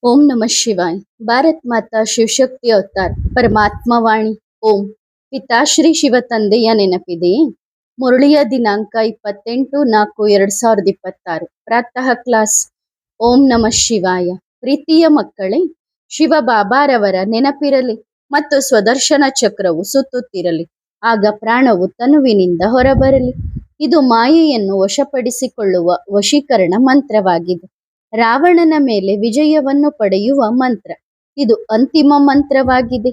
ओम नमः शिवाय। ಭಾರತ್ ಮಾತಾ ಶಿವಶಕ್ತಿ ಅವತಾರ್ ಪರಮಾತ್ಮ ವಾಣಿ ಓಂ. ಪಿತಾಶ್ರೀ ಶಿವ ತಂದೆಯ ನೆನಪಿದೆಯೇ? ಮುರಳಿಯ ದಿನಾಂಕ 28/4/2026. ಪ್ರಾತಃ ಕ್ಲಾಸ್. ಓಂ ನಮಃ ಶಿವಾಯ. ಪ್ರೀತಿಯ ಮಕ್ಕಳೇ, ಶಿವ ಬಾಬಾರವರ ನೆನಪಿರಲಿ ಮತ್ತು ಸ್ವದರ್ಶನ ಚಕ್ರವು ಸುತ್ತುತ್ತಿರಲಿ. ಆಗ ಪ್ರಾಣವು ತನುವಿನಿಂದ ಹೊರಬರಲಿ. ಇದು ಮಾಯೆಯನ್ನು ವಶಪಡಿಸಿಕೊಳ್ಳುವ ವಶೀಕರಣ ಮಂತ್ರವಾಗಿದೆ. ರಾವಣನ ಮೇಲೆ ವಿಜಯವನ್ನು ಪಡೆಯುವ ಮಂತ್ರ. ಇದು ಅಂತಿಮ ಮಂತ್ರವಾಗಿದೆ.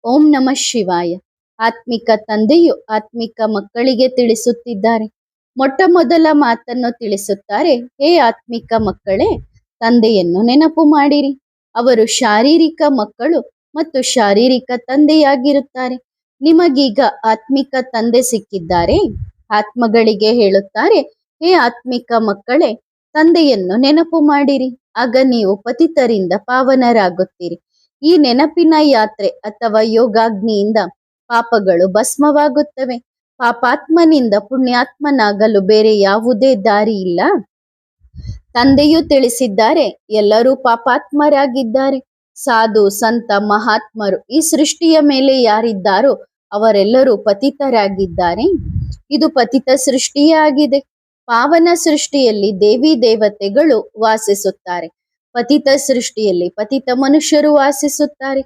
ಓಂ ನಮಃ ಶಿವಾಯ. ಆತ್ಮಿಕ ತಂದೆಯು ಆತ್ಮಿಕ ಮಕ್ಕಳಿಗೆ ತಿಳಿಸುತ್ತಿದ್ದಾರೆ. ಮೊಟ್ಟ ಮೊದಲ ಮಾತನ್ನು ತಿಳಿಸುತ್ತಾರೆ. ಹೇ ಆತ್ಮಿಕ ಮಕ್ಕಳೇ, ತಂದೆಯನ್ನು ನೆನಪು ಮಾಡಿರಿ. ಅವರು ಶಾರೀರಿಕ ಮಕ್ಕಳು ಮತ್ತು ಶಾರೀರಿಕ ತಂದೆಯಾಗಿರುತ್ತಾರೆ. ನಿಮಗೀಗ ಆತ್ಮಿಕ ತಂದೆ ಸಿಕ್ಕಿದ್ದಾರೆ. ಆತ್ಮಗಳಿಗೆ ಹೇಳುತ್ತಾರೆ, ಹೇ ಆತ್ಮಿಕ ಮಕ್ಕಳೇ, ತಂದೆಯನ್ನು ನೆನಪು ಮಾಡಿರಿ. ಆಗ ನೀವು ಪತಿತರಿಂದ ಪಾವನರಾಗುತ್ತೀರಿ. ಈ ನೆನಪಿನ ಯಾತ್ರೆ ಅಥವಾ ಯೋಗಾಗ್ನಿಯಿಂದ ಪಾಪಗಳು ಭಸ್ಮವಾಗುತ್ತವೆ. ಪಾಪಾತ್ಮನಿಂದ ಪುಣ್ಯಾತ್ಮನಾಗಲು ಬೇರೆ ಯಾವುದೇ ದಾರಿ ಇಲ್ಲ. ತಂದೆಯು ತಿಳಿಸಿದ್ದಾರೆ, ಎಲ್ಲರೂ ಪಾಪಾತ್ಮರಾಗಿದ್ದಾರೆ. ಸಾಧು ಸಂತ ಮಹಾತ್ಮರು ಈ ಸೃಷ್ಟಿಯ ಮೇಲೆ ಯಾರಿದ್ದಾರೋ ಅವರೆಲ್ಲರೂ ಪತಿತರಾಗಿದ್ದಾರೆ. ಇದು ಪತಿತ ಸೃಷ್ಟಿಯೇ ಆಗಿದೆ. ಪಾವನ ಸೃಷ್ಟಿಯಲ್ಲಿ ದೇವಿ ದೇವತೆಗಳು ವಾಸಿಸುತ್ತಾರೆ. ಪತಿತ ಸೃಷ್ಟಿಯಲ್ಲಿ ಪತಿತ ಮನುಷ್ಯರು ವಾಸಿಸುತ್ತಾರೆ.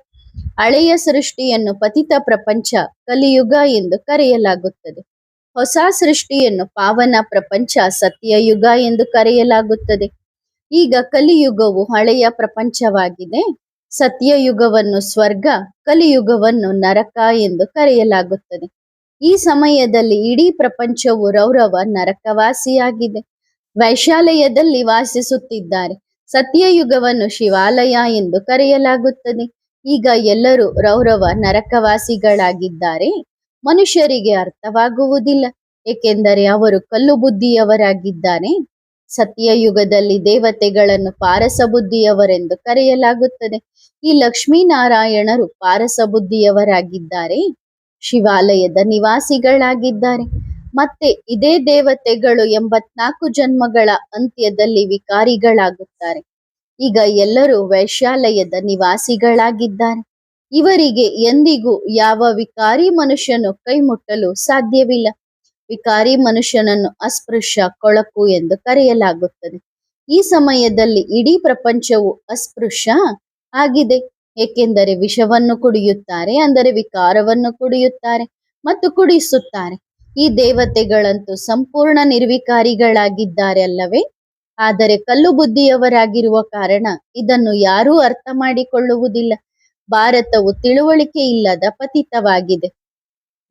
ಹಳೆಯ ಸೃಷ್ಟಿಯನ್ನು ಪತಿತ ಪ್ರಪಂಚ ಕಲಿಯುಗ ಎಂದು ಕರೆಯಲಾಗುತ್ತದೆ. ಹೊಸ ಸೃಷ್ಟಿಯನ್ನು ಪಾವನ ಪ್ರಪಂಚ ಸತ್ಯಯುಗ ಎಂದು ಕರೆಯಲಾಗುತ್ತದೆ. ಈಗ ಕಲಿಯುಗವು ಹಳೆಯ ಪ್ರಪಂಚವಾಗಿದೆ. ಸತ್ಯಯುಗವನ್ನು ಸ್ವರ್ಗ, ಕಲಿಯುಗವನ್ನು ನರಕ ಎಂದು ಕರೆಯಲಾಗುತ್ತದೆ. ಈ ಸಮಯದಲ್ಲಿ ಇಡೀ ಪ್ರಪಂಚವು ರೌರವ ನರಕವಾಸಿಯಾಗಿದೆ. ವೈಶಾಲಯದಲ್ಲಿ ವಾಸಿಸುತ್ತಿದ್ದಾರೆ. ಸತ್ಯಯುಗವನ್ನು ಶಿವಾಲಯ ಎಂದು ಕರೆಯಲಾಗುತ್ತದೆ. ಈಗ ಎಲ್ಲರೂ ರೌರವ ನರಕವಾಸಿಗಳಾಗಿದ್ದಾರೆ. ಮನುಷ್ಯರಿಗೆ ಅರ್ಥವಾಗುವುದಿಲ್ಲ, ಏಕೆಂದರೆ ಅವರು ಕಲ್ಲು ಬುದ್ಧಿಯವರಾಗಿದ್ದಾರೆ. ಸತ್ಯಯುಗದಲ್ಲಿ ದೇವತೆಗಳನ್ನು ಪಾರಸ ಬುದ್ಧಿಯವರೆಂದು ಕರೆಯಲಾಗುತ್ತದೆ. ಈ ಲಕ್ಷ್ಮೀನಾರಾಯಣರು ಪಾರಸ ಬುದ್ಧಿಯವರಾಗಿದ್ದಾರೆ. ಶಿವಾಲಯದ ನಿವಾಸಿಗಳಾಗಿದ್ದಾರೆ. ಮತ್ತೆ ಇದೇ ದೇವತೆಗಳು 84 ಜನ್ಮಗಳ ಅಂತ್ಯದಲ್ಲಿ ವಿಕಾರಿಗಳಾಗುತ್ತಾರೆ. ಈಗ ಎಲ್ಲರೂ ವೈಶಾಲಯದ ನಿವಾಸಿಗಳಾಗಿದ್ದಾರೆ. ಇವರಿಗೆ ಎಂದಿಗೂ ಯಾವ ವಿಕಾರಿ ಮನುಷ್ಯನು ಕೈ ಮುಟ್ಟಲು ಸಾಧ್ಯವಿಲ್ಲ. ವಿಕಾರಿ ಮನುಷ್ಯನನ್ನು ಅಸ್ಪೃಶ್ಯ, ಕೊಳಕು ಎಂದು ಕರೆಯಲಾಗುತ್ತದೆ. ಈ ಸಮಯದಲ್ಲಿ ಇಡೀ ಪ್ರಪಂಚವು ಅಸ್ಪೃಶ್ಯ ಆಗಿದೆ. ಏಕೆಂದರೆ ವಿಷವನ್ನು ಕುಡಿಯುತ್ತಾರೆ, ಅಂದರೆ ವಿಕಾರವನ್ನು ಕುಡಿಯುತ್ತಾರೆ ಮತ್ತು ಕುಡಿಸುತ್ತಾರೆ. ಈ ದೇವತೆಗಳಂತೂ ಸಂಪೂರ್ಣ ನಿರ್ವಿಕಾರಿಗಳಾಗಿದ್ದಾರೆ ಅಲ್ಲವೇ? ಆದರೆ ಕಲ್ಲು ಬುದ್ಧಿಯವರಾಗಿರುವ ಕಾರಣ ಇದನ್ನು ಯಾರೂ ಅರ್ಥ ಮಾಡಿಕೊಳ್ಳುವುದಿಲ್ಲ. ಭಾರತವು ತಿಳುವಳಿಕೆ ಇಲ್ಲದ ಪತಿತವಾಗಿದೆ.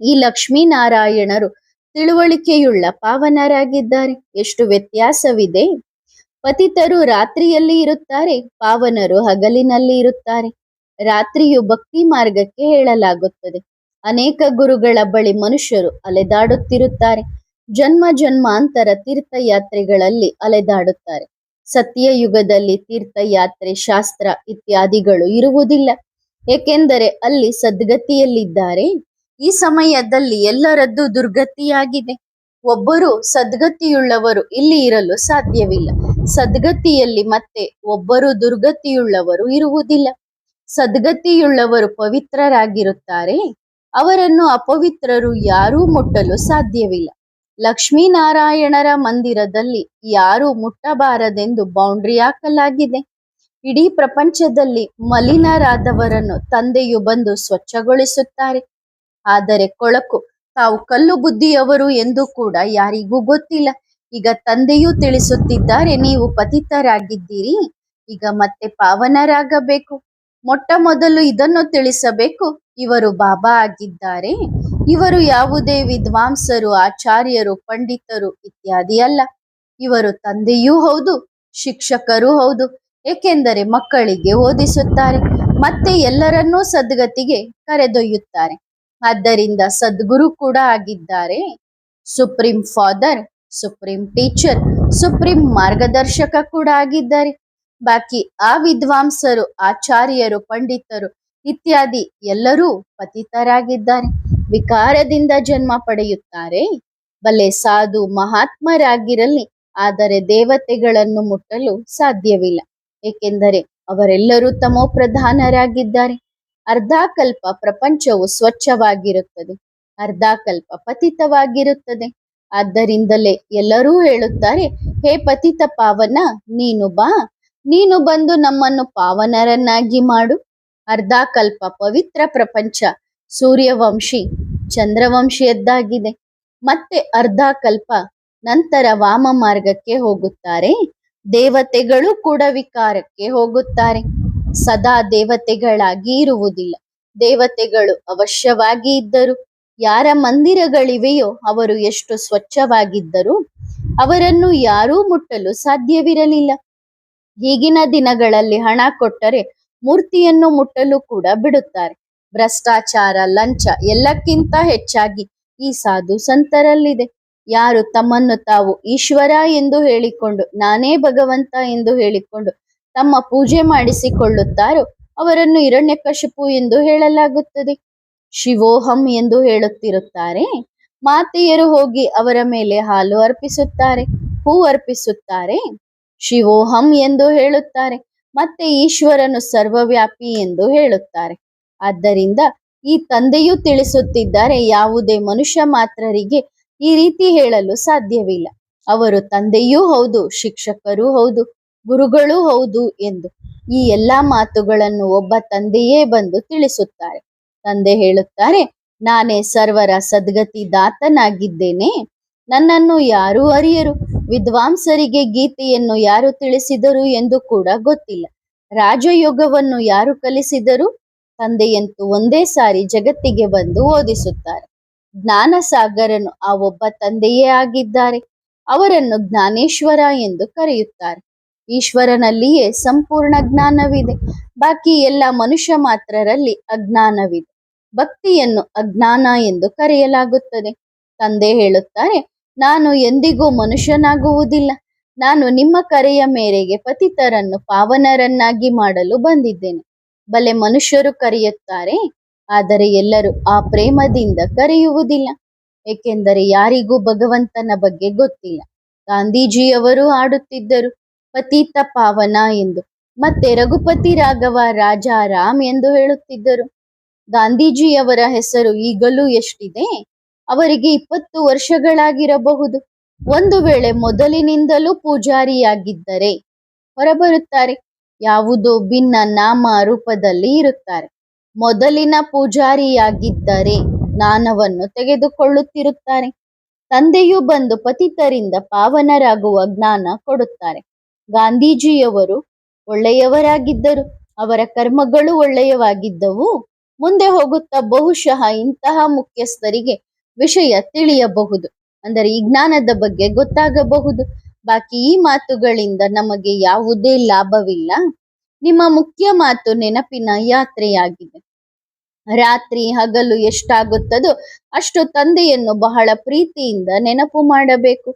ಈ ಲಕ್ಷ್ಮೀನಾರಾಯಣರು ತಿಳುವಳಿಕೆಯುಳ್ಳ ಪಾವನರಾಗಿದ್ದಾರೆ. ಎಷ್ಟು ವ್ಯತ್ಯಾಸವಿದೆ! ಪತಿತರು ರಾತ್ರಿಯಲ್ಲಿ ಇರುತ್ತಾರೆ, ಪಾವನರು ಹಗಲಿನಲ್ಲಿ ಇರುತ್ತಾರೆ. ರಾತ್ರಿಯು ಭಕ್ತಿ ಮಾರ್ಗಕ್ಕೆ ಹೇಳಲಾಗುತ್ತದೆ. ಅನೇಕ ಗುರುಗಳ ಬಳಿ ಮನುಷ್ಯರು ಅಲೆದಾಡುತ್ತಿರುತ್ತಾರೆ. ಜನ್ಮ ಜನ್ಮಾಂತರ ತೀರ್ಥಯಾತ್ರೆಗಳಲ್ಲಿ ಅಲೆದಾಡುತ್ತಾರೆ. ಸತ್ಯಯುಗದಲ್ಲಿ ತೀರ್ಥಯಾತ್ರೆ, ಶಾಸ್ತ್ರ ಇತ್ಯಾದಿಗಳು ಇರುವುದಿಲ್ಲ, ಏಕೆಂದರೆ ಅಲ್ಲಿ ಸದ್ಗತಿಯಲ್ಲಿದ್ದಾರೆ. ಈ ಸಮಯದಲ್ಲಿ ಎಲ್ಲರದ್ದು ದುರ್ಗತಿಯಾಗಿದೆ. ಒಬ್ಬರು ಸದ್ಗತಿಯುಳ್ಳವರು ಇಲ್ಲಿ ಇರಲು ಸಾಧ್ಯವಿಲ್ಲ. ಸದ್ಗತಿಯಲ್ಲಿ ಮತ್ತೆ ಒಬ್ಬರು ದುರ್ಗತಿಯುಳ್ಳವರು ಇರುವುದಿಲ್ಲ. ಸದ್ಗತಿಯುಳ್ಳವರು ಪವಿತ್ರರಾಗಿರುತ್ತಾರೆ. ಅವರನ್ನು ಅಪವಿತ್ರರು ಯಾರೂ ಮುಟ್ಟಲು ಸಾಧ್ಯವಿಲ್ಲ. ಲಕ್ಷ್ಮೀನಾರಾಯಣರ ಮಂದಿರದಲ್ಲಿ ಯಾರೂ ಮುಟ್ಟಬಾರದೆಂದು ಬೌಂಡ್ರಿ ಹಾಕಲಾಗಿದೆ. ಇಡೀ ಪ್ರಪಂಚದಲ್ಲಿ ಮಲಿನರಾದವರನ್ನು ತಂದೆಯು ಬಂದು ಸ್ವಚ್ಛಗೊಳಿಸುತ್ತಾರೆ. ಆದರೆ ಕೊಳಕು, ತಾವು ಕಲ್ಲು ಬುದ್ಧಿಯವರು ಎಂದು ಕೂಡ ಯಾರಿಗೂ ಗೊತ್ತಿಲ್ಲ. ಈಗ ತಂದೆಯೂ ತಿಳಿಸುತ್ತಿದ್ದಾರೆ, ನೀವು ಪತಿತರಾಗಿದ್ದೀರಿ, ಈಗ ಮತ್ತೆ ಪಾವನರಾಗಬೇಕು. ಮೊಟ್ಟ ಮೊದಲು ಇದನ್ನು ತಿಳಿಸಬೇಕು, ಇವರು ಬಾಬಾ ಆಗಿದ್ದಾರೆ. ಇವರು ಯಾವುದೇ ವಿದ್ವಾಂಸರು, ಆಚಾರ್ಯರು, ಪಂಡಿತರು ಇತ್ಯಾದಿ ಅಲ್ಲ. ಇವರು ತಂದೆಯೂ ಹೌದು, ಶಿಕ್ಷಕರೂ ಹೌದು. ಏಕೆಂದರೆ ಮಕ್ಕಳಿಗೆ ಓದಿಸುತ್ತಾರೆ ಮತ್ತೆ ಎಲ್ಲರನ್ನೂ ಸದ್ಗತಿಗೆ ಕರೆದೊಯ್ಯುತ್ತಾರೆ. ಆದ್ದರಿಂದ ಸದ್ಗುರು ಕೂಡ ಆಗಿದ್ದಾರೆ. Supreme father, supreme teacher, supreme ಮಾರ್ಗದರ್ಶಕ ಕೂಡ ಆಗಿದ್ದಾರೆ. ಬಾಕಿ ಆ ವಿದ್ವಾಂಸರು, ಆಚಾರ್ಯರು, ಪಂಡಿತರು ಇತ್ಯಾದಿ ಎಲ್ಲರೂ ಪತಿತರಾಗಿದ್ದಾರೆ. ವಿಕಾರದಿಂದ ಜನ್ಮ ಪಡೆಯುತ್ತಾರೆ. ಬಲೆ ಸಾಧು ಮಹಾತ್ಮರಾಗಿರಲಿ, ಆದರೆ ದೇವತೆಗಳನ್ನು ಮುಟ್ಟಲು ಸಾಧ್ಯವಿಲ್ಲ. ಏಕೆಂದರೆ ಅವರೆಲ್ಲರೂ ತಮೋ ಪ್ರಧಾನರಾಗಿದ್ದಾರೆ. ಅರ್ಧ ಕಲ್ಪ ಪ್ರಪಂಚವು ಸ್ವಚ್ಛವಾಗಿರುತ್ತದೆ, ಅರ್ಧ ಕಲ್ಪ ಪತಿತವಾಗಿರುತ್ತದೆ. ಆದ್ದರಿಂದಲೇ ಎಲ್ಲರೂ ಹೇಳುತ್ತಾರೆ, ಹೇ ಪತಿತ ಪಾವನ, ನೀನು ಬಾ, ನೀನು ಬಂದು ನಮ್ಮನ್ನು ಪಾವನರನ್ನಾಗಿ ಮಾಡು. ಅರ್ಧ ಕಲ್ಪ ಪವಿತ್ರ ಪ್ರಪಂಚ ಸೂರ್ಯವಂಶಿ ಚಂದ್ರವಂಶಿಯದ್ದಾಗಿದೆ. ಮತ್ತೆ ಅರ್ಧ ಕಲ್ಪ ನಂತರ ವಾಮ ಮಾರ್ಗಕ್ಕೆ ಹೋಗುತ್ತಾರೆ. ದೇವತೆಗಳು ಕೂಡ ವಿಕಾರಕ್ಕೆ ಹೋಗುತ್ತಾರೆ. ಸದಾ ದೇವತೆಗಳಾಗಿ ಇರುವುದಿಲ್ಲ. ದೇವತೆಗಳು ಅವಶ್ಯವಾಗಿ ಇದ್ದರು. ಯಾರ ಮಂದಿರಗಳಿವೆಯೋ ಅವರು ಎಷ್ಟು ಸ್ವಚ್ಛವಾಗಿದ್ದರೂ ಅವರನ್ನು ಯಾರೂ ಮುಟ್ಟಲು ಸಾಧ್ಯವಿರಲಿಲ್ಲ. ಈಗಿನ ದಿನಗಳಲ್ಲಿ ಹಣ ಕೊಟ್ಟರೆ ಮೂರ್ತಿಯನ್ನು ಮುಟ್ಟಲು ಕೂಡ ಬಿಡುತ್ತಾರೆ. ಭ್ರಷ್ಟಾಚಾರ, ಲಂಚ ಎಲ್ಲಕ್ಕಿಂತ ಹೆಚ್ಚಾಗಿ ಈ ಸಾಧು ಸಂತರಲ್ಲಿದೆ. ಯಾರು ತಮ್ಮನ್ನು ತಾವು ಈಶ್ವರ ಎಂದು ಹೇಳಿಕೊಂಡು, ನಾನೇ ಭಗವಂತ ಎಂದು ಹೇಳಿಕೊಂಡು ತಮ್ಮ ಪೂಜೆ ಮಾಡಿಸಿಕೊಳ್ಳುತ್ತಾರೋ ಅವರನ್ನು ಹಿರಣ್ಯಕಶಿಪು ಎಂದು ಹೇಳಲಾಗುತ್ತದೆ. ಶಿವೋಹಂ ಎಂದು ಹೇಳುತ್ತಿರುತ್ತಾರೆ. ಮಾತೆಯರು ಹೋಗಿ ಅವರ ಮೇಲೆ ಹಾಲು ಅರ್ಪಿಸುತ್ತಾರೆ, ಹೂ ಅರ್ಪಿಸುತ್ತಾರೆ, ಶಿವೋಹಂ ಎಂದು ಹೇಳುತ್ತಾರೆ. ಮತ್ತೆ ಈಶ್ವರನು ಸರ್ವವ್ಯಾಪಿ ಎಂದು ಹೇಳುತ್ತಾರೆ. ಆದ್ದರಿಂದ ಈ ತಂದೆಯೂ ತಿಳಿಸುತ್ತಿದ್ದಾರೆ, ಯಾವುದೇ ಮನುಷ್ಯ ಮಾತ್ರರಿಗೆ ಈ ರೀತಿ ಹೇಳಲು ಸಾಧ್ಯವಿಲ್ಲ. ಅವರು ತಂದೆಯೂ ಹೌದು, ಶಿಕ್ಷಕರೂ ಹೌದು, ಗುರುಗಳೂ ಹೌದು ಎಂದು. ಈ ಎಲ್ಲಾ ಮಾತುಗಳನ್ನು ಒಬ್ಬ ತಂದೆಯೇ ಬಂದು ತಿಳಿಸುತ್ತಾರೆ. ತಂದೆ ಹೇಳುತ್ತಾರೆ, ನಾನೇ ಸರ್ವರ ಸದ್ಗತಿ ದಾತನಾಗಿದ್ದೇನೆ, ನನ್ನನ್ನು ಯಾರೂ ಅರಿಯರು. ವಿದ್ವಾಂಸರಿಗೆ ಗೀತೆಯನ್ನು ಯಾರು ತಿಳಿಸಿದರು ಎಂದು ಕೂಡ ಗೊತ್ತಿಲ್ಲ. ರಾಜಯೋಗವನ್ನು ಯಾರು ಕಲಿಸಿದರು? ತಂದೆಯಂತೂ ಒಂದೇ ಸಾರಿ ಜಗತ್ತಿಗೆ ಬಂದು ಓದಿಸುತ್ತಾರೆ. ಜ್ಞಾನ ಸಾಗರನು ಆ ಒಬ್ಬ ತಂದೆಯೇ ಆಗಿದ್ದಾರೆ. ಅವರನ್ನು ಜ್ಞಾನೇಶ್ವರ ಎಂದು ಕರೆಯುತ್ತಾರೆ. ಈಶ್ವರನಲ್ಲಿಯೇ ಸಂಪೂರ್ಣ ಜ್ಞಾನವಿದೆ. ಬಾಕಿ ಎಲ್ಲ ಮನುಷ್ಯ ಮಾತ್ರರಲ್ಲಿ ಅಜ್ಞಾನವಿದೆ. ಭಕ್ತಿಯನ್ನು ಅಜ್ಞಾನ ಎಂದು ಕರೆಯಲಾಗುತ್ತದೆ. ತಂದೆ ಹೇಳುತ್ತಾರೆ, ನಾನು ಎಂದಿಗೂ ಮನುಷ್ಯನಾಗುವುದಿಲ್ಲ. ನಾನು ನಿಮ್ಮ ಕರೆಯ ಮೇರೆಗೆ ಪತಿತರನ್ನು ಪಾವನರನ್ನಾಗಿ ಮಾಡಲು ಬಂದಿದ್ದೇನೆ. ಬಲೆ ಮನುಷ್ಯರು ಕರೆಯುತ್ತಾರೆ, ಆದರೆ ಎಲ್ಲರೂ ಆ ಪ್ರೇಮದಿಂದ ಕರೆಯುವುದಿಲ್ಲ. ಏಕೆಂದರೆ ಯಾರಿಗೂ ಭಗವಂತನ ಬಗ್ಗೆ ಗೊತ್ತಿಲ್ಲ. ಗಾಂಧೀಜಿಯವರು ಹಾಡುತ್ತಿದ್ದರು ಪತಿತ ಪಾವನ ಎಂದು, ಮತ್ತೆ ರಘುಪತಿ ರಾಘವ ರಾಜಾ ರಾಮ್ ಎಂದು ಹೇಳುತ್ತಿದ್ದರು. ಗಾಂಧೀಜಿಯವರ ಹೆಸರು ಈಗಲೂ ಎಷ್ಟಿದೆ? ಅವರಿಗೆ 20 ವರ್ಷಗಳಾಗಿರಬಹುದು. ಒಂದು ವೇಳೆ ಮೊದಲಿನಿಂದಲೂ ಪೂಜಾರಿಯಾಗಿದ್ದರೆ ಹೊರಬರುತ್ತಾರೆ. ಯಾವುದೋ ಭಿನ್ನ ನಾಮ ರೂಪದಲ್ಲಿ ಇರುತ್ತಾರೆ. ಮೊದಲಿನ ಪೂಜಾರಿಯಾಗಿದ್ದರೆ ಜ್ಞಾನವನ್ನು ತೆಗೆದುಕೊಳ್ಳುತ್ತಿರುತ್ತಾರೆ. ತಂದೆಯು ಬಂದು ಪತಿತರಿಂದ ಪಾವನರಾಗುವ ಜ್ಞಾನ ಕೊಡುತ್ತಾರೆ. ಗಾಂಧೀಜಿಯವರು ಒಳ್ಳೆಯವರಾಗಿದ್ದರು, ಅವರ ಕರ್ಮಗಳು ಒಳ್ಳೆಯವಾಗಿದ್ದವು. ಮುಂದೆ ಹೋಗುತ್ತಾ ಬಹುಶಃ ಇಂತಹ ಮುಖ್ಯಸ್ಥರಿಗೆ ವಿಷಯ ತಿಳಿಯಬಹುದು, ಅಂದರೆ ಈ ಜ್ಞಾನದ ಬಗ್ಗೆ ಗೊತ್ತಾಗಬಹುದು. ಬಾಕಿ ಈ ಮಾತುಗಳಿಂದ ನಮಗೆ ಯಾವುದೇ ಲಾಭವಿಲ್ಲ. ನಿಮ್ಮ ಮುಖ್ಯ ಮಾತು ನೆನಪಿನ ಯಾತ್ರೆಯಾಗಿದೆ. ರಾತ್ರಿ ಹಗಲು ಎಷ್ಟಾಗುತ್ತದೋ ಅಷ್ಟು ತಂದೆಯನ್ನು ಬಹಳ ಪ್ರೀತಿಯಿಂದ ನೆನಪು ಮಾಡಬೇಕು.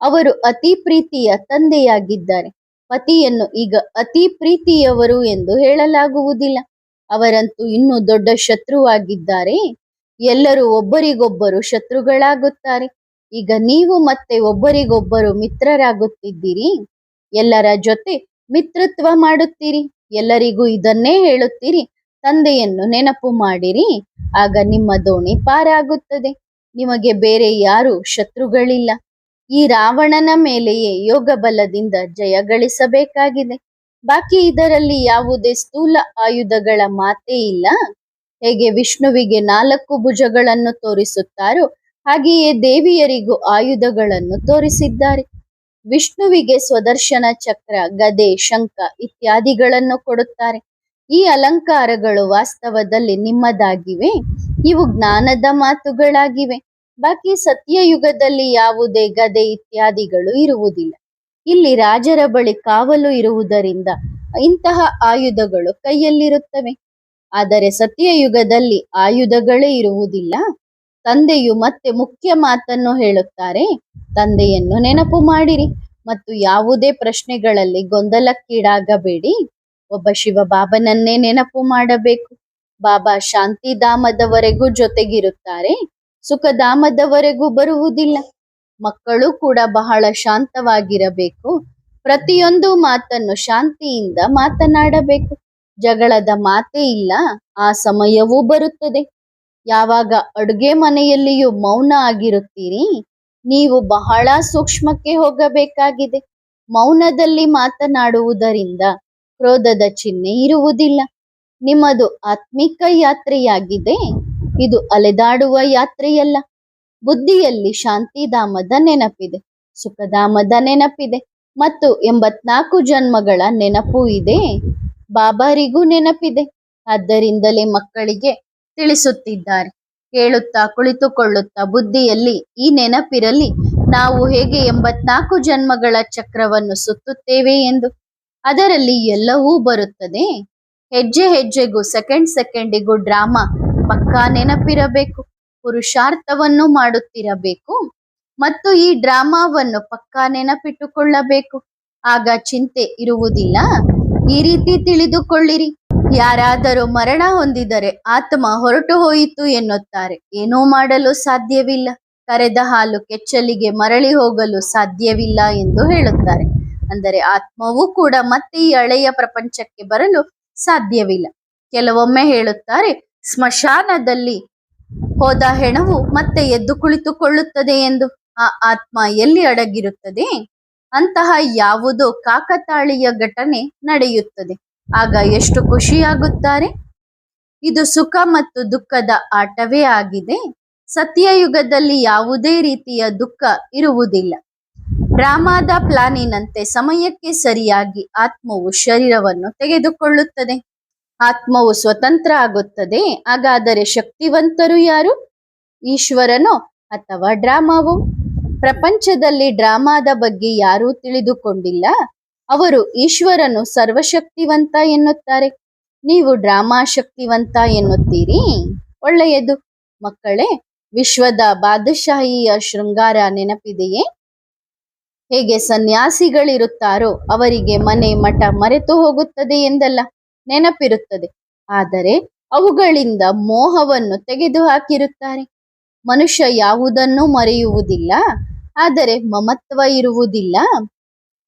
ಅವರು ಅತಿ ಪ್ರೀತಿಯ ತಂದೆಯಾಗಿದ್ದಾರೆ. ಪತಿಯನ್ನು ಈಗ ಅತಿ ಪ್ರೀತಿಯವರು ಎಂದು ಹೇಳಲಾಗುವುದಿಲ್ಲ. ಅವರಂತೂ ಇನ್ನೂ ದೊಡ್ಡ ಶತ್ರುವಾಗಿದ್ದಾರೆ. ಎಲ್ಲರೂ ಒಬ್ಬರಿಗೊಬ್ಬರು ಶತ್ರುಗಳಾಗುತ್ತಾರೆ. ಈಗ ನೀವು ಮತ್ತೆ ಒಬ್ಬರಿಗೊಬ್ಬರು ಮಿತ್ರರಾಗುತ್ತಿದ್ದೀರಿ. ಎಲ್ಲರ ಜೊತೆ ಮಿತ್ರತ್ವ ಮಾಡುತ್ತೀರಿ. ಎಲ್ಲರಿಗೂ ಇದನ್ನೇ ಹೇಳುತ್ತೀರಿ, ತಂದೆಯನ್ನು ನೆನಪು ಮಾಡಿರಿ, ಆಗ ನಿಮ್ಮ ದೋಣಿ ಪಾರಾಗುತ್ತದೆ. ನಿಮಗೆ ಬೇರೆ ಯಾರು ಶತ್ರುಗಳಿಲ್ಲ. ಈ ರಾವಣನ ಮೇಲೆಯೇ ಯೋಗ ಬಲದಿಂದ ಜಯ ಗಳಿಸಬೇಕಾಗಿದೆ. ಬಾಕಿ ಇದರಲ್ಲಿ ಯಾವುದೇ ಸ್ಥೂಲ ಆಯುಧಗಳ ಮಾತೇ ಇಲ್ಲ. ಹೇಗೆ ವಿಷ್ಣುವಿಗೆ 4 ಭುಜಗಳನ್ನು ತೋರಿಸುತ್ತಾರೋ ಹಾಗೆಯೇ ದೇವಿಯರಿಗೂ ಆಯುಧಗಳನ್ನು ತೋರಿಸಿದ್ದಾರೆ. ವಿಷ್ಣುವಿಗೆ ಸ್ವದರ್ಶನ ಚಕ್ರ, ಗದೆ, ಶಂಖ ಇತ್ಯಾದಿಗಳನ್ನು ಕೊಡುತ್ತಾರೆ. ಈ ಅಲಂಕಾರಗಳು ವಾಸ್ತವದಲ್ಲಿ ನಿಮ್ಮದಾಗಿವೆ. ಇವು ಜ್ಞಾನದ ಮಾತುಗಳಾಗಿವೆ. ಬಾಕಿ ಸತ್ಯಯುಗದಲ್ಲಿ ಯಾವುದೇ ಗದೆ ಇತ್ಯಾದಿಗಳು ಇರುವುದಿಲ್ಲ. ಇಲ್ಲಿ ರಾಜರ ಬಳಿ ಕಾವಲು ಇರುವುದರಿಂದ ಇಂತಹ ಆಯುಧಗಳು ಕೈಯಲ್ಲಿರುತ್ತವೆ. ಆದರೆ ಸತ್ಯಯುಗದಲ್ಲಿ ಆಯುಧಗಳೇ ಇರುವುದಿಲ್ಲ. ತಂದೆಯು ಮತ್ತೆ ಮುಖ್ಯ ಮಾತನ್ನು ಹೇಳುತ್ತಾರೆ, ತಂದೆಯನ್ನು ನೆನಪು ಮಾಡಿರಿ ಮತ್ತು ಯಾವುದೇ ಪ್ರಶ್ನೆಗಳಲ್ಲಿ ಗೊಂದಲಕ್ಕೀಡಾಗಬೇಡಿ. ಒಬ್ಬ ಶಿವಬಾಬನನ್ನೇ ನೆನಪು ಮಾಡಬೇಕು. ಬಾಬಾ ಶಾಂತಿಧಾಮದವರೆಗೂ ಜೊತೆಗಿರುತ್ತಾರೆ, ಸುಖಧಾಮದವರೆಗೂ ಬರುವುದಿಲ್ಲ. ಮಕ್ಕಳು ಕೂಡ ಬಹಳ ಶಾಂತವಾಗಿರಬೇಕು. ಪ್ರತಿಯೊಂದು ಮಾತನ್ನು ಶಾಂತಿಯಿಂದ ಮಾತನಾಡಬೇಕು. ಜಗಳದ ಮಾತೇ ಇಲ್ಲ, ಆ ಸಮಯವೂ ಬರುತ್ತದೆ. ಯಾವಾಗ ಅಡುಗೆ ಮನೆಯಲ್ಲಿಯೂ ಮೌನ ಆಗಿರುತ್ತೀರಿ, ನೀವು ಬಹಳ ಸೂಕ್ಷ್ಮಕ್ಕೆ ಹೋಗಬೇಕಾಗಿದೆ. ಮೌನದಲ್ಲಿ ಮಾತನಾಡುವುದರಿಂದ ಕ್ರೋಧದ ಚಿಹ್ನೆ ಇರುವುದಿಲ್ಲ. ನಿಮ್ಮದು ಆತ್ಮಿಕ ಯಾತ್ರೆಯಾಗಿದೆ, ಇದು ಅಲೆದಾಡುವ ಯಾತ್ರೆಯಲ್ಲ. ಬುದ್ಧಿಯಲ್ಲಿ ಶಾಂತಿಧಾಮದ ನೆನಪಿದೆ, ಸುಖಧಾಮದ ನೆನಪಿದೆ ಮತ್ತು 84 ಜನ್ಮಗಳ ನೆನಪು ಇದೆ. ಬಾಬಾರಿಗೂ ನೆನಪಿದೆ. ಆದ್ದರಿಂದಲೇ ಮಕ್ಕಳಿಗೆ ತಿಳಿಸುತ್ತಿದ್ದಾರೆ. ಕೇಳುತ್ತಾ ಕುಳಿತುಕೊಳ್ಳುತ್ತಾ ಬುದ್ಧಿಯಲ್ಲಿ ಈ ನೆನಪಿರಲಿ, ನಾವು ಹೇಗೆ 84 ಜನ್ಮಗಳ ಚಕ್ರವನ್ನು ಸುತ್ತುತ್ತೇವೆ ಎಂದು. ಅದರಲ್ಲಿ ಎಲ್ಲವೂ ಬರುತ್ತದೆ. ಹೆಜ್ಜೆ ಹೆಜ್ಜೆಗೂ ಸೆಕೆಂಡಿಗೂ ಡ್ರಾಮಾ ಪಕ್ಕಾ ನೆನಪಿರಬೇಕು. ಪುರುಷಾರ್ಥವನ್ನು ಮಾಡುತ್ತಿರಬೇಕು ಮತ್ತು ಈ ಡ್ರಾಮಾವನ್ನು ಪಕ್ಕಾ ನೆನಪಿಟ್ಟುಕೊಳ್ಳಬೇಕು. ಆಗ ಚಿಂತೆ ಇರುವುದಿಲ್ಲ. ಈ ರೀತಿ ತಿಳಿದುಕೊಳ್ಳಿರಿ. ಯಾರಾದರೂ ಮರಣ ಹೊಂದಿದರೆ ಆತ್ಮ ಹೊರಟು ಹೋಯಿತು ಎನ್ನುತ್ತಾರೆ. ಏನೂ ಮಾಡಲು ಸಾಧ್ಯವಿಲ್ಲ. ಕರೆದ ಹಾಲು ಕೆಚ್ಚಲಿಗೆ ಮರಳಿ ಹೋಗಲು ಸಾಧ್ಯವಿಲ್ಲ ಎಂದು ಹೇಳುತ್ತಾರೆ. ಅಂದರೆ ಆತ್ಮವೂ ಕೂಡ ಮತ್ತೆ ಈ ಹಳೆಯ ಪ್ರಪಂಚಕ್ಕೆ ಬರಲು ಸಾಧ್ಯವಿಲ್ಲ. ಕೆಲವೊಮ್ಮೆ ಹೇಳುತ್ತಾರೆ, ಸ್ಮಶಾನದಲ್ಲಿ ಹೋದ ಹೆಣವು ಮತ್ತೆ ಎದ್ದು ಕುಳಿತುಕೊಳ್ಳುತ್ತದೆ ಎಂದು. ಆ ಆತ್ಮ ಎಲ್ಲಿ ಅಡಗಿರುತ್ತದೆ? ಅಂತಹ ಯಾವುದೋ ಕಾಕತಾಳೀಯ ಘಟನೆ ನಡೆಯುತ್ತದೆ. ಆಗ ಎಷ್ಟು ಖುಷಿಯಾಗುತ್ತಾರೆ. ಇದು ಸುಖ ಮತ್ತು ದುಃಖದ ಆಟವೇ ಆಗಿದೆ. ಸತ್ಯಯುಗದಲ್ಲಿ ಯಾವುದೇ ರೀತಿಯ ದುಃಖ ಇರುವುದಿಲ್ಲ. ಡ್ರಾಮಾದ ಪ್ಲಾನಿನಂತೆ ಸಮಯಕ್ಕೆ ಸರಿಯಾಗಿ ಆತ್ಮವು ಶರೀರವನ್ನು ತೆಗೆದುಕೊಳ್ಳುತ್ತದೆ. ಆತ್ಮವು ಸ್ವತಂತ್ರ ಆಗುತ್ತದೆ. ಹಾಗಾದರೆ ಶಕ್ತಿವಂತರು ಯಾರು? ಈಶ್ವರನೋ ಅಥವಾ ಡ್ರಾಮಾವೋ? ಪ್ರಪಂಚದಲ್ಲಿ ಡ್ರಾಮಾದ ಬಗ್ಗೆ ಯಾರೂ ತಿಳಿದುಕೊಂಡಿಲ್ಲ. ಅವರು ಈಶ್ವರನು ಸರ್ವಶಕ್ತಿವಂತ ಎನ್ನುತ್ತಾರೆ. ನೀವು ಡ್ರಾಮಾ ಶಕ್ತಿವಂತ ಎನ್ನುತ್ತೀರಿ. ಒಳ್ಳೆಯದು ಮಕ್ಕಳೇ. ವಿಶ್ವದ ಬಾದಶಾಹಿಯ ಶೃಂಗಾರ ನೆನಪಿದೆಯೇ? ಹೇಗೆ ಸನ್ಯಾಸಿಗಳಿರುತ್ತಾರೋ ಅವರಿಗೆ ಮನೆ ಮಠ ಮರೆತು ಹೋಗುತ್ತದೆ ಎಂದಲ್ಲ, ನೆನಪಿರುತ್ತದೆ. ಆದರೆ ಅವುಗಳಿಂದ ಮೋಹವನ್ನು ತೆಗೆದು ಹಾಕಿರುತ್ತಾರೆ. ಮನುಷ್ಯ ಯಾವುದನ್ನೂ ಮರೆಯುವುದಿಲ್ಲ, ಆದರೆ ಮಮತ್ವ ಇರುವುದಿಲ್ಲ.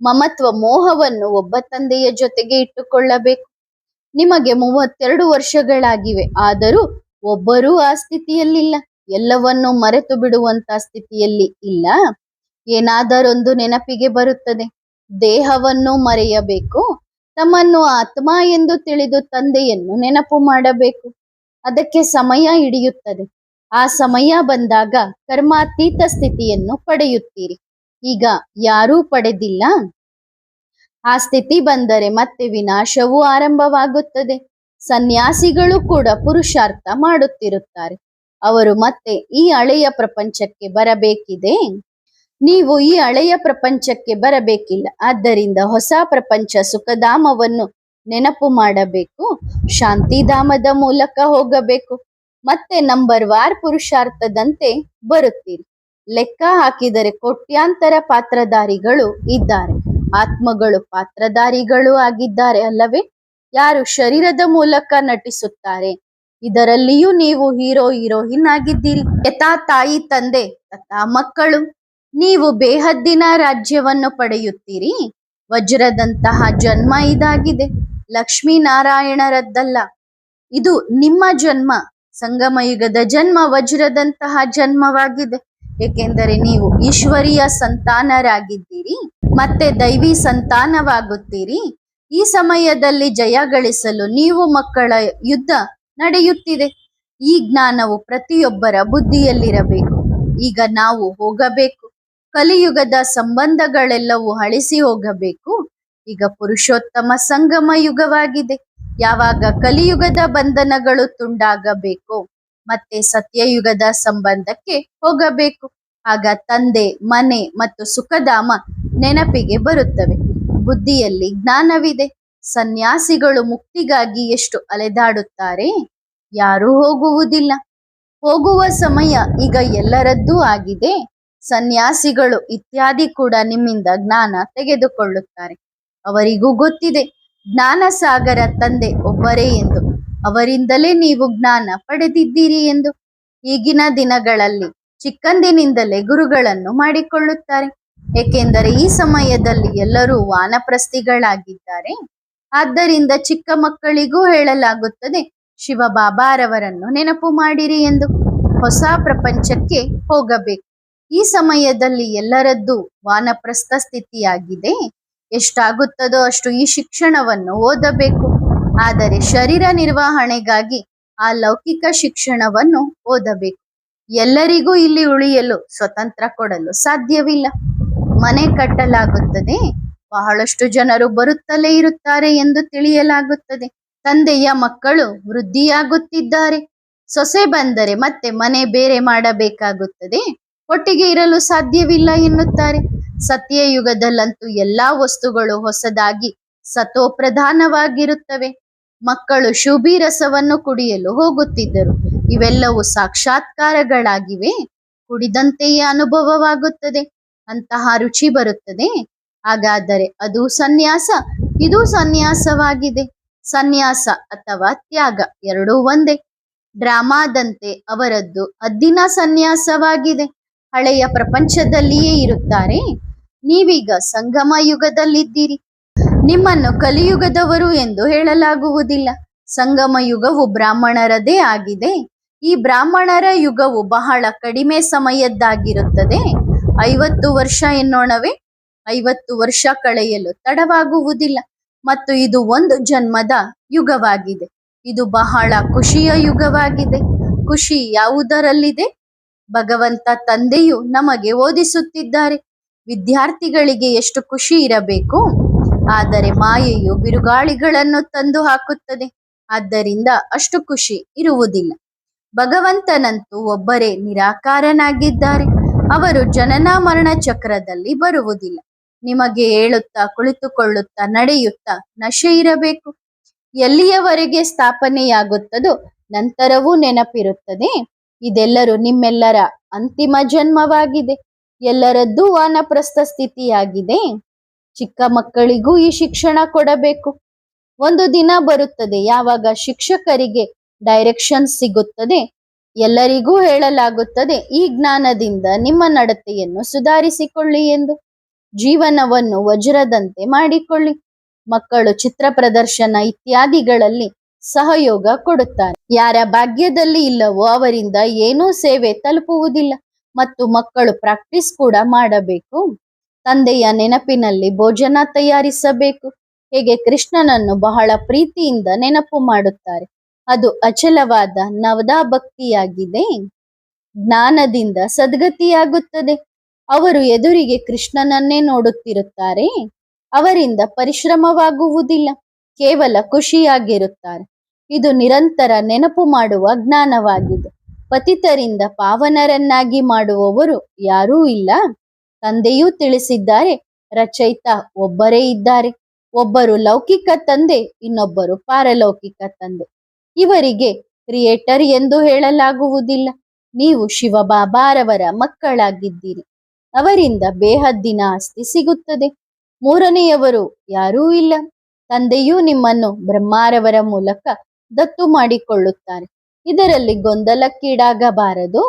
ಮಮತ್ವ ಮೋಹವನ್ನು ಒಬ್ಬ ತಂದೆಯ ಜೊತೆಗೆ ಇಟ್ಟುಕೊಳ್ಳಬೇಕು. ನಿಮಗೆ 32 ವರ್ಷಗಳಾಗಿವೆ, ಆದರೂ ಒಬ್ಬರೂ ಆ ಸ್ಥಿತಿಯಲ್ಲಿಲ್ಲ. ಎಲ್ಲವನ್ನೂ ಮರೆತು ಬಿಡುವಂತ ಸ್ಥಿತಿಯಲ್ಲಿ ಇಲ್ಲ. ಏನಾದರೊಂದು ನೆನಪಿಗೆ ಬರುತ್ತದೆ. ದೇಹವನ್ನು ಮರೆಯಬೇಕು. ತಮ್ಮನ್ನು ಆತ್ಮ ಎಂದು ತಿಳಿದು ತಂದೆಯನ್ನು ನೆನಪು ಮಾಡಬೇಕು. ಅದಕ್ಕೆ ಸಮಯ ಹಿಡಿಯುತ್ತದೆ. ಆ ಸಮಯ ಬಂದಾಗ ಕರ್ಮಾತೀತ ಸ್ಥಿತಿಯನ್ನು ಪಡೆಯುತ್ತೀರಿ. ಈಗ ಯಾರೂ ಪಡೆದಿಲ್ಲ. ಆ ಸ್ಥಿತಿ ಬಂದರೆ ಮತ್ತೆ ವಿನಾಶವೂ ಆರಂಭವಾಗುತ್ತದೆ. ಸನ್ಯಾಸಿಗಳು ಕೂಡ ಪುರುಷಾರ್ಥ ಮಾಡುತ್ತಿರುತ್ತಾರೆ. ಅವರು ಮತ್ತೆ ಈ ಹಳೆಯ ಪ್ರಪಂಚಕ್ಕೆ ಬರಬೇಕಿದೆ. ನೀವು ಈ ಹಳೆಯ ಪ್ರಪಂಚಕ್ಕೆ ಬರಬೇಕಿಲ್ಲ. ಆದ್ದರಿಂದ ಹೊಸ ಪ್ರಪಂಚ ಸುಖಧಾಮವನ್ನು ನೆನಪು ಮಾಡಬೇಕು. ಶಾಂತಿಧಾಮದ ಮೂಲಕ ಹೋಗಬೇಕು. ಮತ್ತೆ ನಂಬರ್ ವಾರ್ ಪುರುಷಾರ್ಥದಂತೆ ಬರುತ್ತೀರಿ. ಲೆಕ್ಕ ಹಾಕಿದರೆ ಕೋಟ್ಯಾಂತರ ಪಾತ್ರಧಾರಿಗಳು ಇದ್ದಾರೆ. ಆತ್ಮಗಳು ಪಾತ್ರಧಾರಿಗಳು ಆಗಿದ್ದಾರೆ ಅಲ್ಲವೇ? ಯಾರು ಶರೀರದ ಮೂಲಕ ನಟಿಸುತ್ತಾರೆ. ಇದರಲ್ಲಿಯೂ ನೀವು ಹೀರೋಯಿನ್ ಆಗಿದ್ದೀರಿ. ಯಥಾ ತಾಯಿ ತಂದೆ ತಥಾ ಮಕ್ಕಳು. ನೀವು ಬೇಹದ್ದಿನ ರಾಜ್ಯವನ್ನು ಪಡೆಯುತ್ತೀರಿ. ವಜ್ರದಂತಹ ಜನ್ಮ ಇದಾಗಿದೆ, ಲಕ್ಷ್ಮೀನಾರಾಯಣರದ್ದಲ್ಲ. ಇದು ನಿಮ್ಮ ಜನ್ಮ. ಸಂಗಮಯುಗದ ಜನ್ಮ ವಜ್ರದಂತಹ ಜನ್ಮವಾಗಿದೆ. ಏಕೆಂದರೆ ನೀವು ಈಶ್ವರೀಯ ಸಂತಾನರಾಗಿದ್ದೀರಿ, ಮತ್ತೆ ದೈವಿ ಸಂತಾನವಾಗುತ್ತೀರಿ. ಈ ಸಮಯದಲ್ಲಿ ಜಯ ಗಳಿಸಲು ನೀವು ಮಕ್ಕಳ ಯುದ್ಧ ನಡೆಯುತ್ತಿದೆ. ಈ ಜ್ಞಾನವು ಪ್ರತಿಯೊಬ್ಬರ ಬುದ್ಧಿಯಲ್ಲಿರಬೇಕು. ಈಗ ನಾವು ಹೋಗಬೇಕು. ಕಲಿಯುಗದ ಸಂಬಂಧಗಳೆಲ್ಲವೂ ಅಳಿಸಿ ಹೋಗಬೇಕು. ಈಗ ಪುರುಷೋತ್ತಮ ಸಂಗಮ ಯುಗವಾಗಿದೆ. ಯಾವಾಗ ಕಲಿಯುಗದ ಬಂಧನಗಳು ತುಂಡಾಗಬೇಕು, ಮತ್ತೆ ಸತ್ಯಯುಗದ ಸಂಬಂಧಕ್ಕೆ ಹೋಗಬೇಕು. ಆಗ ತಂದೆ, ಮನೆ ಮತ್ತು ಸುಖಧಾಮ ನೆನಪಿಗೆ ಬರುತ್ತವೆ. ಬುದ್ಧಿಯಲ್ಲಿ ಜ್ಞಾನವಿದೆ. ಸನ್ಯಾಸಿಗಳು ಮುಕ್ತಿಗಾಗಿ ಎಷ್ಟು ಅಲೆದಾಡುತ್ತಾರೆ. ಯಾರೂ ಹೋಗುವುದಿಲ್ಲ. ಹೋಗುವ ಸಮಯ ಈಗ ಎಲ್ಲರದ್ದೂ ಆಗಿದೆ. ಸನ್ಯಾಸಿಗಳು ಇತ್ಯಾದಿ ಕೂಡ ನಿಮ್ಮಿಂದ ಜ್ಞಾನ ತೆಗೆದುಕೊಳ್ಳುತ್ತಾರೆ. ಅವರಿಗೂ ಗೊತ್ತಿದೆ ಜ್ಞಾನ ಸಾಗರ ತಂದೆ ಒಬ್ಬರೇ ಎಂದು. ಅವರಿಂದಲೇ ನೀವು ಜ್ಞಾನ ಪಡೆದಿದ್ದೀರಿ ಎಂದು. ಈಗಿನ ದಿನಗಳಲ್ಲಿ ಚಿಕ್ಕಂದಿನಿಂದಲೇ ಗುರುಗಳನ್ನು ಮಾಡಿಕೊಳ್ಳುತ್ತಾರೆ. ಏಕೆಂದರೆ ಈ ಸಮಯದಲ್ಲಿ ಎಲ್ಲರೂ ವಾನಪ್ರಸ್ಥಿಗಳಾಗಿದ್ದಾರೆ. ಆದ್ದರಿಂದ ಚಿಕ್ಕ ಮಕ್ಕಳಿಗೂ ಹೇಳಲಾಗುತ್ತದೆ, ಶಿವ ಬಾಬಾರವರನ್ನು ನೆನಪು ಮಾಡಿರಿ ಎಂದು. ಹೊಸ ಪ್ರಪಂಚಕ್ಕೆ ಹೋಗಬೇಕು. ಈ ಸಮಯದಲ್ಲಿ ಎಲ್ಲರದ್ದು ವಾನಪ್ರಸ್ಥ ಸ್ಥಿತಿಯಾಗಿದೆ. ಎಷ್ಟಾಗುತ್ತದೋ ಅಷ್ಟು ಈ ಶಿಕ್ಷಣವನ್ನು ಓದಬೇಕು. ಆದರೆ ಶರೀರ ನಿರ್ವಹಣೆಗಾಗಿ ಆ ಲೌಕಿಕ ಶಿಕ್ಷಣವನ್ನು ಓದಬೇಕು. ಎಲ್ಲರಿಗೂ ಇಲ್ಲಿ ಉಳಿಯಲು ಸ್ವತಂತ್ರ ಕೊಡಲು ಸಾಧ್ಯವಿಲ್ಲ. ಮನೆ ಕಟ್ಟಲಾಗುತ್ತದೆ, ಬಹಳಷ್ಟು ಜನರು ಬರುತ್ತಲೇ ಇರುತ್ತಾರೆ ಎಂದು ತಿಳಿಯಲಾಗುತ್ತದೆ. ತಂದೆಯ ಮಕ್ಕಳು ವೃದ್ಧಿಯಾಗುತ್ತಿದ್ದಾರೆ. ಸೊಸೆ ಬಂದರೆ ಮತ್ತೆ ಮನೆ ಬೇರೆ ಮಾಡಬೇಕಾಗುತ್ತದೆ, ಒಟ್ಟಿಗೆ ಇರಲು ಸಾಧ್ಯವಿಲ್ಲ ಎನ್ನುತ್ತಾರೆ. ಸತ್ಯಯುಗದಲ್ಲಂತೂ ಎಲ್ಲಾ ವಸ್ತುಗಳು ಹೊಸದಾಗಿ ಸತೋಪ್ರಧಾನವಾಗಿರುತ್ತವೆ. ಮಕ್ಕಳು ಶುಭಿ ರಸವನ್ನು ಕುಡಿಯಲು ಹೋಗುತ್ತಿದ್ದರು. ಇವೆಲ್ಲವೂ ಸಾಕ್ಷಾತ್ಕಾರಗಳಾಗಿವೆ. ಕುಡಿದಂತೆಯೇ ಅನುಭವವಾಗುತ್ತದೆ, ಅಂತಹ ರುಚಿ ಬರುತ್ತದೆ. ಹಾಗಾದರೆ ಅದು ಸನ್ಯಾಸ, ಇದು ಸನ್ಯಾಸವಾಗಿದೆ. ಸನ್ಯಾಸ ಅಥವಾ ತ್ಯಾಗ ಎರಡೂ ಒಂದೇ. ಡ್ರಾಮಾದಂತೆ ಅವರದ್ದು ಅದ್ದಿನ ಸನ್ಯಾಸವಾಗಿದೆ. ಹಳೆಯ ಪ್ರಪಂಚದಲ್ಲಿಯೇ ಇರುತ್ತಾರೆ. ನೀವೀಗ ಸಂಗಮ ಯುಗದಲ್ಲಿದ್ದೀರಿ. ನಿಮ್ಮನ್ನು ಕಲಿಯುಗದವರು ಎಂದು ಹೇಳಲಾಗುವುದಿಲ್ಲ. ಸಂಗಮ ಯುಗವು ಬ್ರಾಹ್ಮಣರದೇ ಆಗಿದೆ. ಈ ಬ್ರಾಹ್ಮಣರ ಯುಗವು ಬಹಳ ಕಡಿಮೆ ಸಮಯದ್ದಾಗಿರುತ್ತದೆ. 50 ವರ್ಷ ಎನ್ನೋಣವೇ. 50 ವರ್ಷ ಕಳೆಯಲು ತಡವಾಗುವುದಿಲ್ಲ. ಮತ್ತು ಇದು ಒಂದು ಜನ್ಮದ ಯುಗವಾಗಿದೆ. ಇದು ಬಹಳ ಖುಷಿಯ ಯುಗವಾಗಿದೆ. ಖುಷಿ ಯಾವುದರಲ್ಲಿದೆ? ಭಗವಂತ ತಂದೆಯು ನಮಗೆ ಓದಿಸುತ್ತಿದ್ದಾರೆ. ವಿದ್ಯಾರ್ಥಿಗಳಿಗೆ ಎಷ್ಟು ಖುಷಿ ಇರಬೇಕು. ಆದರೆ ಮಾಯೆಯು ಬಿರುಗಾಳಿಗಳನ್ನು ತಂದು ಹಾಕುತ್ತದೆ. ಆದ್ದರಿಂದ ಅಷ್ಟು ಖುಷಿ ಇರುವುದಿಲ್ಲ. ಭಗವಂತನಂತೂ ಒಬ್ಬರೇ ನಿರಾಕಾರನಾಗಿದ್ದಾರೆ. ಅವರು ಜನನ ಮರಣ ಚಕ್ರದಲ್ಲಿ ಬರುವುದಿಲ್ಲ. ನಿಮಗೆ ಹೇಳುತ್ತಾ ಕುಳಿತುಕೊಳ್ಳುತ್ತಾ ನಡೆಯುತ್ತಾ ನಶೆ ಇರಬೇಕು. ಎಲ್ಲಿಯವರೆಗೆ ಸ್ಥಾಪನೆಯಾಗುತ್ತದೋ ನಂತರವೂ ನೆನಪಿರುತ್ತದೆ. ಇದೆಲ್ಲರೂ ನಿಮ್ಮೆಲ್ಲರ ಅಂತಿಮ ಜನ್ಮವಾಗಿದೆ. ಎಲ್ಲರದ್ದೂ ವಾನಪ್ರಸ್ಥ ಸ್ಥಿತಿಯಾಗಿದೆ. ಚಿಕ್ಕ ಮಕ್ಕಳಿಗೂ ಈ ಶಿಕ್ಷಣ ಕೊಡಬೇಕು. ಒಂದು ದಿನ ಬರುತ್ತದೆ ಯಾವಾಗ ಶಿಕ್ಷಕರಿಗೆ ಡೈರೆಕ್ಷನ್ ಸಿಗುತ್ತದೆ. ಎಲ್ಲರಿಗೂ ಹೇಳಲಾಗುತ್ತದೆ, ಈ ಜ್ಞಾನದಿಂದ ನಿಮ್ಮ ನಡತೆಯನ್ನು ಸುಧಾರಿಸಿಕೊಳ್ಳಿ ಎಂದು. ಜೀವನವನ್ನು ವಜ್ರದಂತೆ ಮಾಡಿಕೊಳ್ಳಿ. ಮಕ್ಕಳು ಚಿತ್ರ ಪ್ರದರ್ಶನ ಇತ್ಯಾದಿಗಳಲ್ಲಿ ಸಹಯೋಗ ಕೊಡುತ್ತಾರೆ. ಯಾರ ಭಾಗ್ಯದಲ್ಲಿ ಇಲ್ಲವೋ ಅವರಿಂದ ಏನೂ ಸೇವೆ ತಲುಪುವುದಿಲ್ಲ. ಮತ್ತು ಮಕ್ಕಳು ಪ್ರಾಕ್ಟೀಸ್ ಕೂಡ ಮಾಡಬೇಕು. ತಂದೆಯ ನೆನಪಿನಲ್ಲಿ ಭೋಜನ ತಯಾರಿಸಬೇಕು. ಹೇಗೆ ಕೃಷ್ಣನನ್ನು ಬಹಳ ಪ್ರೀತಿಯಿಂದ ನೆನಪು ಮಾಡುತ್ತಾರೆ. ಅದು ಅಚಲವಾದ ನವದಾ ಭಕ್ತಿಯಾಗಿದೆ. ಜ್ಞಾನದಿಂದ ಸದ್ಗತಿಯಾಗುತ್ತದೆ. ಅವರು ಎದುರಿಗೆ ಕೃಷ್ಣನನ್ನೇ ನೋಡುತ್ತಿರುತ್ತಾರೆ. ಅವರಿಂದ ಪರಿಶ್ರಮವಾಗುವುದಿಲ್ಲ, ಕೇವಲ ಖುಷಿಯಾಗಿರುತ್ತಾರೆ. ಇದು ನಿರಂತರ ನೆನಪು ಮಾಡುವ ಜ್ಞಾನವಾಗಿದೆ. ಪತಿತರಿಂದ ಪಾವನರನ್ನಾಗಿ ಮಾಡುವವರು ಯಾರೂ ಇಲ್ಲ. ತಂದೆಯೂ ತಿಳಿಸಿದ್ದಾರೆ, ರಚಯಿತ ಒಬ್ಬರೇ ಇದ್ದಾರೆ. ಒಬ್ಬರು ಲೌಕಿಕ ತಂದೆ, ಇನ್ನೊಬ್ಬರು ಪಾರಲೌಕಿಕ ತಂದೆ. ಇವರಿಗೆ ಕ್ರಿಯೇಟರ್ ಎಂದು ಹೇಳಲಾಗುವುದಿಲ್ಲ. ನೀವು ಶಿವಬಾಬಾರವರ ಮಕ್ಕಳಾಗಿದ್ದೀರಿ. ಅವರಿಂದ ಬೇಹದ್ದಿನ ಆಸ್ತಿ ಸಿಗುತ್ತದೆ. ಮೂರನೆಯವರು ಯಾರೂ ಇಲ್ಲ. ತಂದೆಯೂ ನಿಮ್ಮನ್ನು ಬ್ರಹ್ಮಾರವರ ಮೂಲಕ ದತ್ತು ಮಾಡಿಕೊಳ್ಳುತ್ತಾರೆ. ಇದರಲ್ಲಿ ಗೊಂದಲಕ್ಕೀಡಾಗಬಾರದು.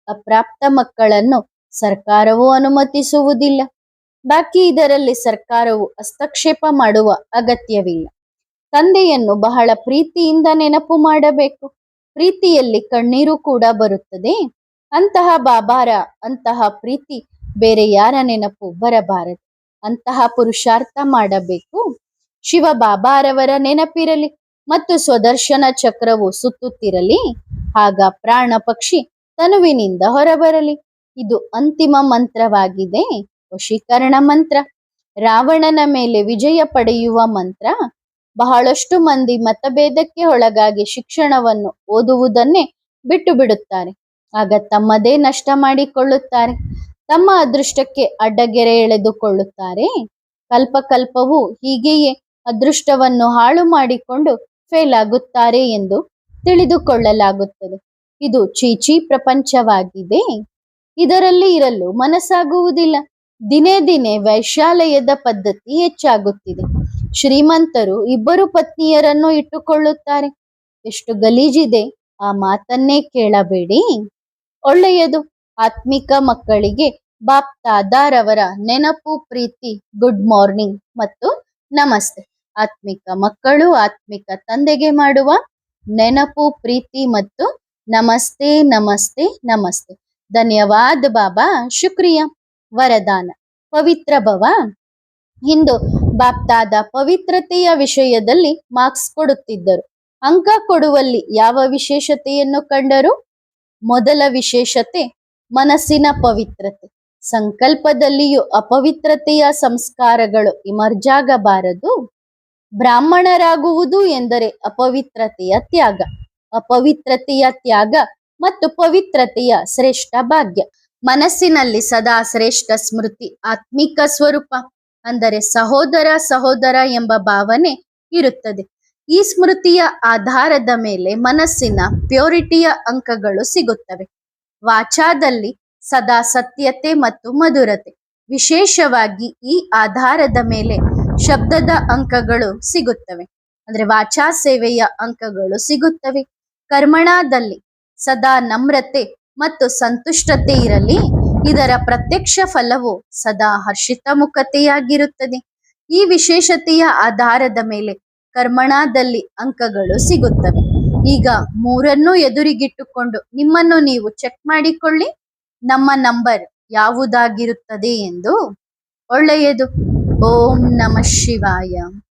ಅಪ್ರಾಪ್ತ ಮಕ್ಕಳನ್ನು ಸರ್ಕಾರವು ಅನುಮತಿಸುವುದಿಲ್ಲ. ಬಾಕಿ ಇದರಲ್ಲಿ ಸರ್ಕಾರವು ಹಸ್ತಕ್ಷೇಪ ಮಾಡುವ ಅಗತ್ಯವಿಲ್ಲ. ತಂದೆಯನ್ನು ಬಹಳ ಪ್ರೀತಿಯಿಂದ ನೆನಪು ಮಾಡಬೇಕು. ಪ್ರೀತಿಯಲ್ಲಿ ಕಣ್ಣೀರು ಕೂಡ ಬರುತ್ತದೆ. ಅಂತಹ ಬಾಬಾರ ಅಂತಹ ಪ್ರೀತಿ ಬೇರೆ ಯಾರ ನೆನಪು ಬರಬಾರದು. ಅಂತಹ ಪುರುಷಾರ್ಥ ಮಾಡಬೇಕು. ಶಿವ ಬಾಬಾರವರ ನೆನಪಿರಲಿ ಮತ್ತು ಸ್ವದರ್ಶನ ಚಕ್ರವು ಸುತ್ತುತ್ತಿರಲಿ. ಆಗ ಪ್ರಾಣ ಪಕ್ಷಿ ತನುವಿನಿಂದ ಹೊರಬರಲಿ. ಇದು ಅಂತಿಮ ಮಂತ್ರವಾಗಿದೆ. ವಶೀಕರಣ ಮಂತ್ರ, ರಾವಣನ ಮೇಲೆ ವಿಜಯ ಪಡೆಯುವ ಮಂತ್ರ. ಬಹಳಷ್ಟು ಮಂದಿ ಮತಭೇದಕ್ಕೆ ಒಳಗಾಗಿ ಶಿಕ್ಷಣವನ್ನು ಓದುವುದನ್ನೇ ಬಿಟ್ಟು ಬಿಡುತ್ತಾರೆ. ಆಗ ತಮ್ಮದೇ ನಷ್ಟ ಮಾಡಿಕೊಳ್ಳುತ್ತಾರೆ. ತಮ್ಮ ಅದೃಷ್ಟಕ್ಕೆ ಅಡ್ಡಗೆರೆ ಎಳೆದುಕೊಳ್ಳುತ್ತಾರೆ. ಕಲ್ಪಕಲ್ಪವೂ ಹೀಗೆಯೇ ಅದೃಷ್ಟವನ್ನು ಹಾಳು ಮಾಡಿಕೊಂಡು ಫೇಲ್ ಆಗುತ್ತಾರೆ ಎಂದು ತಿಳಿದುಕೊಳ್ಳಲಾಗುತ್ತದೆ. ಇದು ಚೀಚಿ ಪ್ರಪಂಚವಾಗಿದೆ. ಇದರಲ್ಲಿ ಇರಲು ಮನಸ್ಸಾಗುವುದಿಲ್ಲ. ದಿನೇ ದಿನೇ ವೈಶಾಲಯದ ಪದ್ಧತಿ ಹೆಚ್ಚಾಗುತ್ತಿದೆ. ಶ್ರೀಮಂತರು 2 ಪತ್ನಿಯರನ್ನು ಇಟ್ಟುಕೊಳ್ಳುತ್ತಾರೆ. ಎಷ್ಟು ಗಲೀಜಿದೆ, ಆ ಮಾತನ್ನೇ ಕೇಳಬೇಡಿ. ಒಳ್ಳೆಯದು. ಆತ್ಮಿಕ ಮಕ್ಕಳಿಗೆ ಬಾಪ್ ತಾದಾರವರ ನೆನಪು, ಪ್ರೀತಿ, ಗುಡ್ ಮಾರ್ನಿಂಗ್ ಮತ್ತು ನಮಸ್ತೆ. ಆತ್ಮಿಕ ಮಕ್ಕಳು ಆತ್ಮಿಕ ತಂದೆಗೆ ಮಾಡುವ ನೆನಪು, ಪ್ರೀತಿ ಮತ್ತು ನಮಸ್ತೆ ನಮಸ್ತೆ ನಮಸ್ತೆ. ಧನ್ಯವಾದ ಬಾಬಾ, ಶುಕ್ರಿಯಾ. ವರದಾನ: ಪವಿತ್ರ ಭವ. ಇಂದು ಬಾಪ್ತಾದ ಪವಿತ್ರತೆಯ ವಿಷಯದಲ್ಲಿ ಮಾರ್ಕ್ಸ್ ಕೊಡುತ್ತಿದ್ದರು. ಅಂಕ ಕೊಡುವಲ್ಲಿ ಯಾವ ವಿಶೇಷತೆಯನ್ನು ಕಂಡರು? ಮೊದಲ ವಿಶೇಷತೆ ಮನಸ್ಸಿನ ಪವಿತ್ರತೆ. ಸಂಕಲ್ಪದಲ್ಲಿಯೂ ಅಪವಿತ್ರತೆಯ ಸಂಸ್ಕಾರಗಳು ಇಮರ್ಜಾಗಬಾರದು. ಬ್ರಾಹ್ಮಣರಾಗುವುದು ಎಂದರೆ ಅಪವಿತ್ರತೆಯ ತ್ಯಾಗ. ಅಪವಿತ್ರತೆಯ ತ್ಯಾಗ ಮತ್ತು ಪವಿತ್ರತೆಯ ಶ್ರೇಷ್ಠ ಭಾಗ್ಯ. ಮನಸ್ಸಿನಲ್ಲಿ ಸದಾ ಶ್ರೇಷ್ಠ ಸ್ಮೃತಿ, ಆತ್ಮಿಕ ಸ್ವರೂಪ ಅಂದರೆ ಸಹೋದರ ಸಹೋದರ ಎಂಬ ಭಾವನೆ ಇರುತ್ತದೆ. ಈ ಸ್ಮೃತಿಯ ಆಧಾರದ ಮೇಲೆ ಮನಸ್ಸಿನ ಪ್ಯೂರಿಟಿಯ ಅಂಕಗಳು ಸಿಗುತ್ತವೆ. ವಾಚಾದಲ್ಲಿ ಸದಾ ಸತ್ಯತೆ ಮತ್ತು ಮಧುರತೆ. ವಿಶೇಷವಾಗಿ ಈ ಆಧಾರದ ಮೇಲೆ ಶಬ್ದದ ಅಂಕಗಳು ಸಿಗುತ್ತವೆ, ಅಂದ್ರೆ ವಾಚಾ ಸೇವೆಯ ಅಂಕಗಳು ಸಿಗುತ್ತವೆ. ಕರ್ಮಣದಲ್ಲಿ ಸದಾ ನಮ್ರತೆ ಮತ್ತು ಸಂತುಷ್ಟತೆ ಇರಲಿ. ಇದರ ಪ್ರತ್ಯಕ್ಷ ಫಲವು ಸದಾ ಹರ್ಷಿತ ಮುಖತೆಯಾಗಿರುತ್ತದೆ. ಈ ವಿಶೇಷತೆಯ ಆಧಾರದ ಮೇಲೆ ಕರ್ಮಣದಲ್ಲಿ ಅಂಕಗಳು ಸಿಗುತ್ತವೆ. ಈಗ ಮೂರನ್ನೂ ಎದುರಿಗಿಟ್ಟುಕೊಂಡು ನಿಮ್ಮನ್ನು ನೀವು ಚೆಕ್ ಮಾಡಿಕೊಳ್ಳಿ, ನಮ್ಮ ನಂಬರ್ ಯಾವುದಾಗಿರುತ್ತದೆ ಎಂದು. ಒಳ್ಳೆಯದು. ಓಂ ನಮಃ ಶಿವಾಯ.